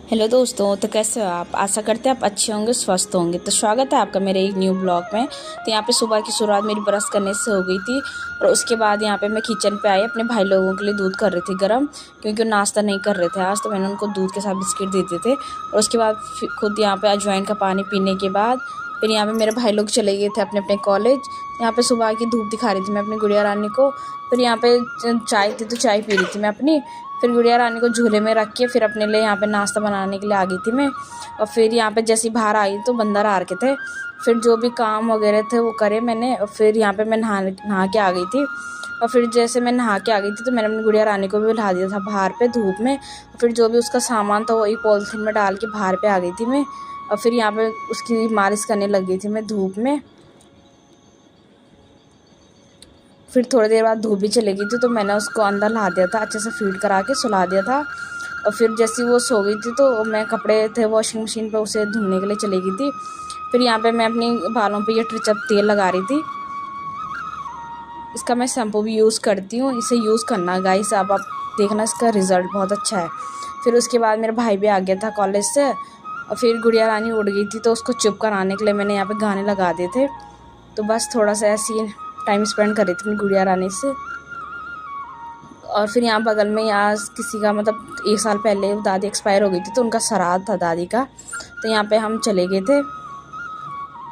Hello दोस्तों, तो कैसे हो आप। आशा करते हैं आप अच्छे होंगे, स्वस्थ होंगे। तो स्वागत है आपका मेरे एक न्यू ब्लॉग में। तो यहाँ पे सुबह की शुरुआत मेरी ब्रश करने से हो गई थी और उसके बाद यहाँ पे मैं किचन पे आई, अपने भाई लोगों के लिए दूध कर रही थी गर्म, क्योंकि वो नाश्ता नहीं कर रहे थे आज। तो मैंने उनको दूध के साथ बिस्किट दे दिए थे और उसके बाद खुद यहाँ पर अजवाइन का पानी पीने के बाद फिर यहाँ पर मेरे भाई लोग चले गए थे अपने अपने कॉलेज। यहाँ पर सुबह की धूप दिखा रही थी मैं अपनी गुड़िया रानी को। फिर यहाँ पे चाय थी तो चाय पी रही थी मैं अपनी। फिर गुड़िया रानी को झूले में रख के फिर अपने लिए यहाँ पे नाश्ता बनाने के लिए आ गई थी मैं। और फिर यहाँ पे जैसे बाहर आई तो बंदर आ रखे थे। फिर जो भी काम वगैरह थे वो करे मैंने। और फिर यहाँ पे मैं नहा के आ गई थी। और फिर जैसे मैं नहा के आ गई थी तो मैंने अपनी गुड़िया रानी को भी उठा दिया था बाहर पे धूप में। फिर जो भी उसका सामान था वही पॉलीथीन में डाल के बाहर पे आ गई थी मैं। और फिर यहाँ पे उसकी मालिश करने लग गई थी मैं धूप में। फिर थोड़ी देर बाद धूप भी चली गई थी तो मैंने उसको अंदर ला दिया था, अच्छे से फीड करा के सुला दिया था। और फिर जैसे वो सो गई थी तो मैं कपड़े थे वॉशिंग मशीन पे उसे धुलने के लिए चली गई थी। फिर यहाँ पे मैं अपनी बालों पे ये ट्रिचअप तेल लगा रही थी। इसका मैं शैम्पू भी यूज़ करती हूँ, इसे यूज़ करना गाइस आप देखना, इसका रिज़ल्ट बहुत अच्छा है। फिर उसके बाद मेरा भाई भी आ गया था कॉलेज से। और फिर गुड़िया रानी उड़ गई थी तो उसको चुप कराने के लिए मैंने यहाँ पे गाने लगा दिए थे। तो बस थोड़ा सा ऐसी टाइम स्पेंड कर रही थी अपनी गुड़िया रानी से। और फिर यहाँ बगल में आज किसी का मतलब 1 साल पहले दादी एक्सपायर हो गई थी तो उनका श्राद्ध था दादी का। तो यहाँ पे हम चले गए थे।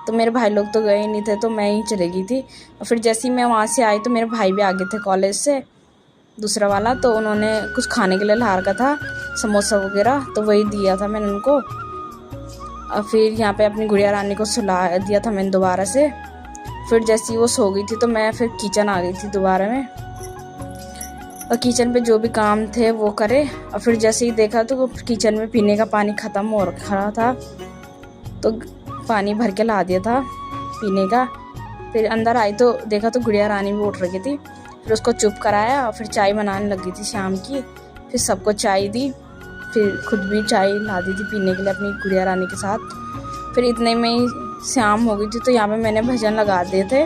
तो मेरे भाई लोग तो गए नहीं थे तो मैं ही चली गई थी। और फिर जैसे ही मैं वहाँ से आई तो मेरे भाई भी आ गए थे कॉलेज से, दूसरा वाला। तो उन्होंने कुछ खाने के लिए ला रखा था, समोसा वगैरह, तो वही दिया था मैंने उनको। और फिर यहाँ पे अपनी गुड़िया रानी को सुला दिया था मैंने दोबारा से। फिर जैसे ही वो सो गई थी तो मैं फिर किचन आ गई थी दोबारा में। और किचन पे जो भी काम थे वो करे। और फिर जैसे ही देखा तो किचन में पीने का पानी ख़त्म हो रखा था तो पानी भर के ला दिया था पीने का। फिर अंदर आई तो देखा तो गुड़िया रानी भी उठ रही थी। फिर उसको चुप कराया और फिर चाय बनाने लगी थी शाम की। फिर सबको चाय दी, फिर खुद भी चाय ला दी थी पीने के लिए अपनी गुड़िया रानी के साथ। फिर इतने में ही शाम हो गई थी तो यहाँ पे मैंने भजन लगा दिए थे।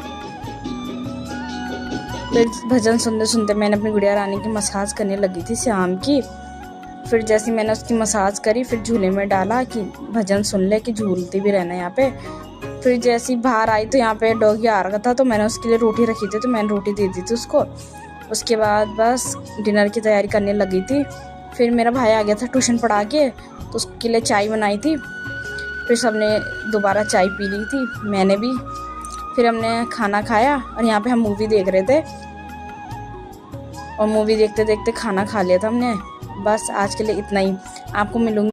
फिर भजन सुनते सुनते मैंने अपनी गुड़िया रानी की मसाज करने लगी थी शाम की। फिर जैसे मैंने उसकी मसाज करी फिर झूले में डाला कि भजन सुन ले, कि झूलती भी रहना यहाँ पे। फिर जैसे बाहर आई तो यहाँ पे डॉगी आ रहा था तो मैंने उसके लिए रोटी रखी थी तो मैंने रोटी दे दी थी उसको। उसके बाद बस डिनर की तैयारी करने लगी थी। फिर मेरा भाई आ गया था ट्यूशन पढ़ा के तो उसके लिए चाय बनाई थी। फिर सबने दोबारा चाय पी ली थी, मैंने भी। फिर हमने खाना खाया और यहाँ पे हम मूवी देख रहे थे और मूवी देखते देखते खाना खा लिया था हमने। बस आज के लिए इतना ही, आपको मिलूंगी।